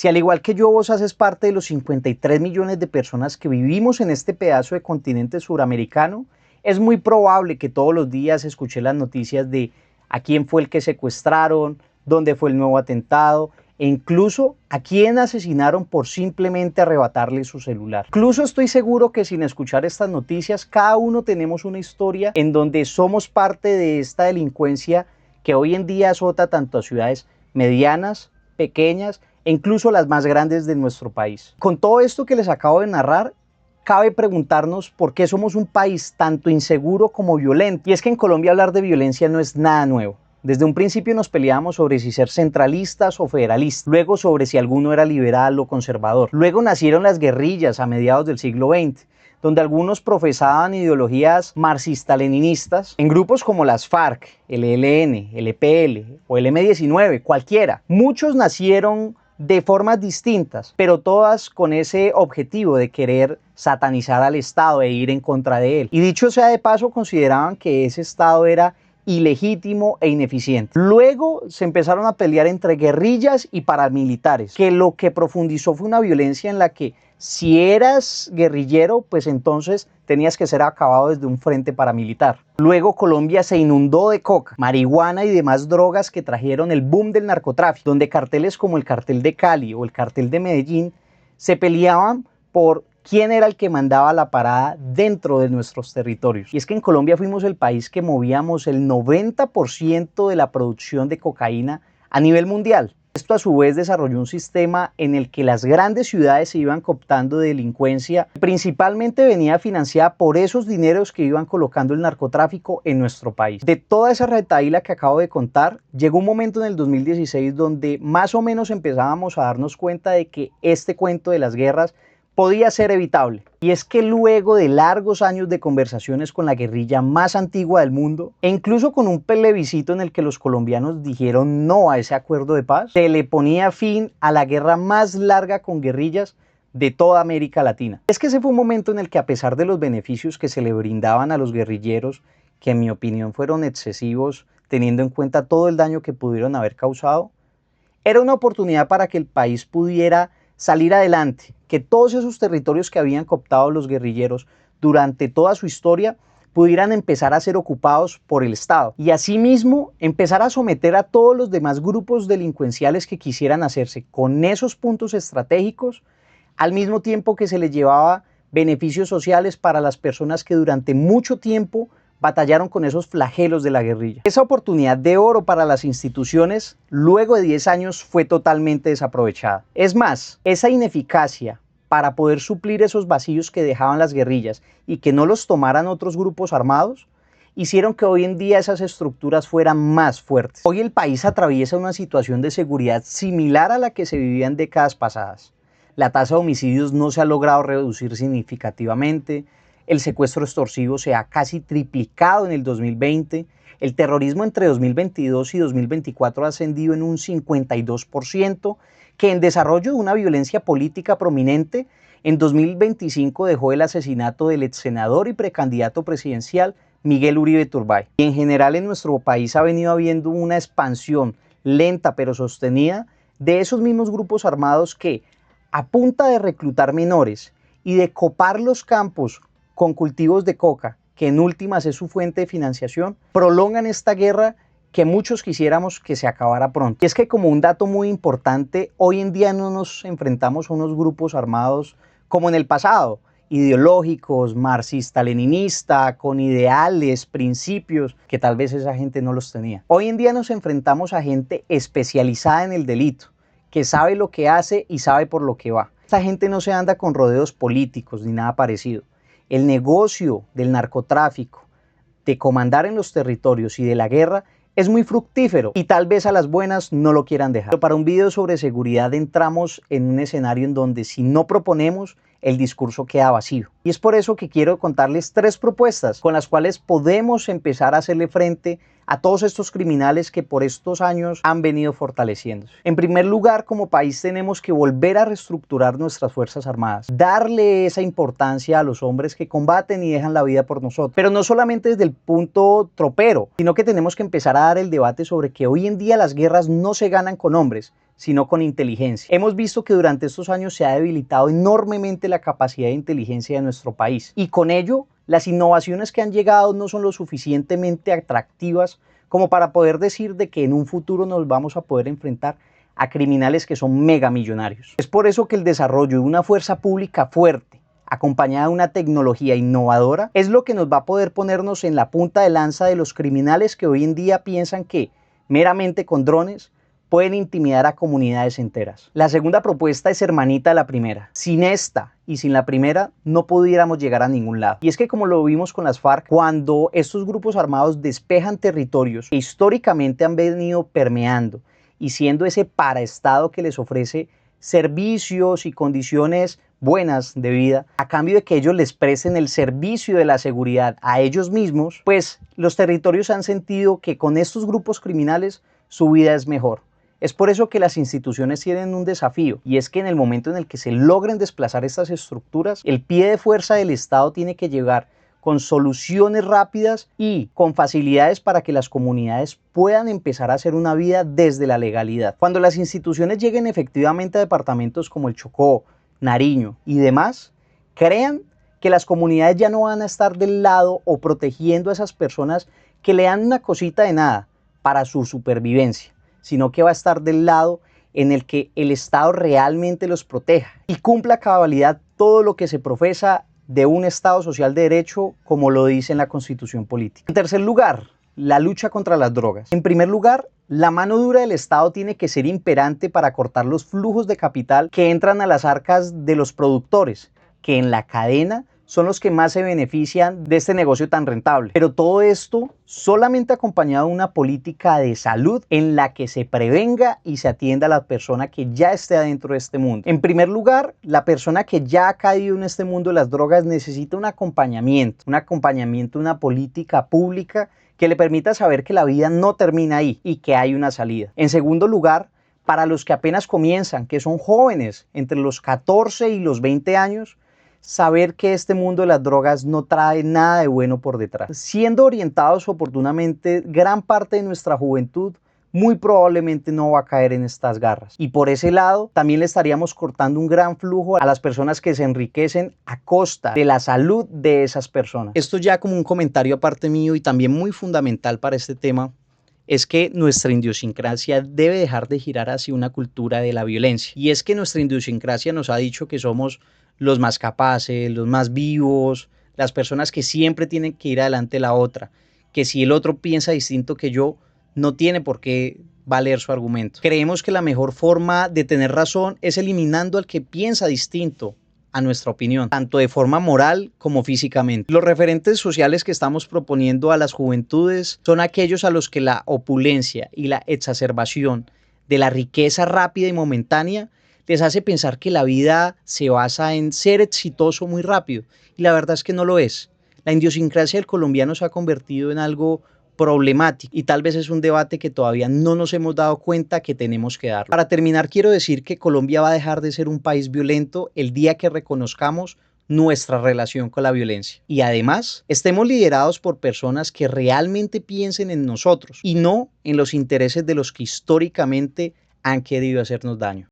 Si al igual que yo vos haces parte de los 53 millones de personas que vivimos en este pedazo de continente suramericano, es muy probable que todos los días escuché las noticias de a quién fue el que secuestraron, dónde fue el nuevo atentado e incluso a quién asesinaron por simplemente arrebatarle su celular. Incluso estoy seguro que sin escuchar estas noticias, cada uno tenemos una historia en donde somos parte de esta delincuencia que hoy en día azota tanto a ciudades medianas, pequeñas e incluso las más grandes de nuestro país. Con todo esto que les acabo de narrar, cabe preguntarnos por qué somos un país tanto inseguro como violento. Y es que en Colombia hablar de violencia no es nada nuevo. Desde un principio nos peleábamos sobre si ser centralistas o federalistas, luego sobre si alguno era liberal o conservador. Luego nacieron las guerrillas a mediados del siglo XX, donde algunos profesaban ideologías marxista-leninistas en grupos como las FARC, el ELN, el EPL o el M-19, cualquiera. Muchos nacieron de formas distintas, pero todas con ese objetivo de querer satanizar al Estado e ir en contra de él. Y dicho sea de paso, consideraban que ese Estado era ilegítimo e ineficiente. Luego se empezaron a pelear entre guerrillas y paramilitares, que lo que profundizó fue una violencia en la que si eras guerrillero, pues entonces tenías que ser acabado desde un frente paramilitar. Luego Colombia se inundó de coca, marihuana y demás drogas que trajeron el boom del narcotráfico, donde carteles como el cartel de Cali o el cartel de Medellín se peleaban por quién era el que mandaba la parada dentro de nuestros territorios. Y es que en Colombia fuimos el país que movíamos el 90% de la producción de cocaína a nivel mundial. Esto a su vez desarrolló un sistema en el que las grandes ciudades se iban cooptando de delincuencia, principalmente venía financiada por esos dineros que iban colocando el narcotráfico en nuestro país. De toda esa retahíla que acabo de contar, llegó un momento en el 2016 donde más o menos empezábamos a darnos cuenta de que este cuento de las guerras podía ser evitable. Y es que luego de largos años de conversaciones con la guerrilla más antigua del mundo, e incluso con un plebiscito en el que los colombianos dijeron no a ese acuerdo de paz, se le ponía fin a la guerra más larga con guerrillas de toda América Latina. Es que ese fue un momento en el que, a pesar de los beneficios que se le brindaban a los guerrilleros, que en mi opinión fueron excesivos teniendo en cuenta todo el daño que pudieron haber causado, era una oportunidad para que el país pudiera salir adelante, que todos esos territorios que habían cooptado los guerrilleros durante toda su historia pudieran empezar a ser ocupados por el Estado y asimismo empezar a someter a todos los demás grupos delincuenciales que quisieran hacerse con esos puntos estratégicos, al mismo tiempo que se les llevaba beneficios sociales para las personas que durante mucho tiempo batallaron con esos flagelos de la guerrilla. Esa oportunidad de oro para las instituciones, luego de 10 años, fue totalmente desaprovechada. Es más, esa ineficacia para poder suplir esos vacíos que dejaban las guerrillas y que no los tomaran otros grupos armados, hicieron que hoy en día esas estructuras fueran más fuertes. Hoy el país atraviesa una situación de seguridad similar a la que se vivía en décadas pasadas. La tasa de homicidios no se ha logrado reducir significativamente, el secuestro extorsivo se ha casi triplicado en el 2020, el terrorismo entre 2022 y 2024 ha ascendido en un 52%, que en desarrollo de una violencia política prominente, en 2025 dejó el asesinato del ex senador y precandidato presidencial Miguel Uribe Turbay. Y en general en nuestro país ha venido habiendo una expansión lenta pero sostenida de esos mismos grupos armados que, a punta de reclutar menores y de copar los campos con cultivos de coca, que en últimas es su fuente de financiación, prolongan esta guerra que muchos quisiéramos que se acabara pronto. Y es que, como un dato muy importante, hoy en día no nos enfrentamos a unos grupos armados como en el pasado, ideológicos, marxista-leninista, con ideales, principios, que tal vez esa gente no los tenía. Hoy en día nos enfrentamos a gente especializada en el delito, que sabe lo que hace y sabe por lo que va. Esta gente no se anda con rodeos políticos ni nada parecido. El negocio del narcotráfico, de comandar en los territorios y de la guerra es muy fructífero y tal vez a las buenas no lo quieran dejar. Pero para un video sobre seguridad entramos en un escenario en donde si no proponemos, el discurso queda vacío. Y es por eso que quiero contarles 3 propuestas con las cuales podemos empezar a hacerle frente a todos estos criminales que por estos años han venido fortaleciéndose. En primer lugar, como país tenemos que volver a reestructurar nuestras Fuerzas Armadas, darle esa importancia a los hombres que combaten y dejan la vida por nosotros, pero no solamente desde el punto tropero, sino que tenemos que empezar a dar el debate sobre que hoy en día las guerras no se ganan con hombres, sino con inteligencia. Hemos visto que durante estos años se ha debilitado enormemente la capacidad de inteligencia de nuestro país y con ello las innovaciones que han llegado no son lo suficientemente atractivas como para poder decir de que en un futuro nos vamos a poder enfrentar a criminales que son megamillonarios. Es por eso que el desarrollo de una fuerza pública fuerte, acompañada de una tecnología innovadora, es lo que nos va a poder ponernos en la punta de lanza de los criminales que hoy en día piensan que meramente con drones pueden intimidar a comunidades enteras. La segunda propuesta es hermanita de la primera. Sin esta y sin la primera no pudiéramos llegar a ningún lado. Y es que como lo vimos con las FARC, cuando estos grupos armados despejan territorios que históricamente han venido permeando y siendo ese paraestado que les ofrece servicios y condiciones buenas de vida, a cambio de que ellos les presten el servicio de la seguridad a ellos mismos, pues los territorios han sentido que con estos grupos criminales su vida es mejor. Es por eso que las instituciones tienen un desafío, y es que en el momento en el que se logren desplazar estas estructuras, el pie de fuerza del Estado tiene que llegar con soluciones rápidas y con facilidades para que las comunidades puedan empezar a hacer una vida desde la legalidad. Cuando las instituciones lleguen efectivamente a departamentos como el Chocó, Nariño y demás, crean que las comunidades ya no van a estar del lado o protegiendo a esas personas que le dan una cosita de nada para su supervivencia, sino que va a estar del lado en el que el Estado realmente los proteja y cumpla a cabalidad todo lo que se profesa de un Estado social de derecho, como lo dice en la Constitución Política. En tercer lugar, la lucha contra las drogas. En primer lugar, la mano dura del Estado tiene que ser imperante para cortar los flujos de capital que entran a las arcas de los productores, que en la cadena son los que más se benefician de este negocio tan rentable. Pero todo esto solamente acompañado de una política de salud en la que se prevenga y se atienda a la persona que ya esté adentro de este mundo. En primer lugar, la persona que ya ha caído en este mundo de las drogas necesita un acompañamiento, una política pública que le permita saber que la vida no termina ahí y que hay una salida. En segundo lugar, para los que apenas comienzan, que son jóvenes, entre los 14 y los 20 años, saber que este mundo de las drogas no trae nada de bueno por detrás. Siendo orientados oportunamente, gran parte de nuestra juventud muy probablemente no va a caer en estas garras. Y por ese lado, también le estaríamos cortando un gran flujo a las personas que se enriquecen a costa de la salud de esas personas. Esto ya como un comentario aparte mío y también muy fundamental para este tema, es que nuestra idiosincrasia debe dejar de girar hacia una cultura de la violencia. Y es que nuestra idiosincrasia nos ha dicho que somos los más capaces, los más vivos, las personas que siempre tienen que ir adelante de la otra, que si el otro piensa distinto que yo, no tiene por qué valer su argumento. Creemos que la mejor forma de tener razón es eliminando al que piensa distinto a nuestra opinión, tanto de forma moral como físicamente. Los referentes sociales que estamos proponiendo a las juventudes son aquellos a los que la opulencia y la exacerbación de la riqueza rápida y momentánea les hace pensar que la vida se basa en ser exitoso muy rápido, y la verdad es que no lo es. La idiosincrasia del colombiano se ha convertido en algo problemático y tal vez es un debate que todavía no nos hemos dado cuenta que tenemos que dar. Para terminar, quiero decir que Colombia va a dejar de ser un país violento el día que reconozcamos nuestra relación con la violencia. Y además, estemos liderados por personas que realmente piensen en nosotros y no en los intereses de los que históricamente han querido hacernos daño.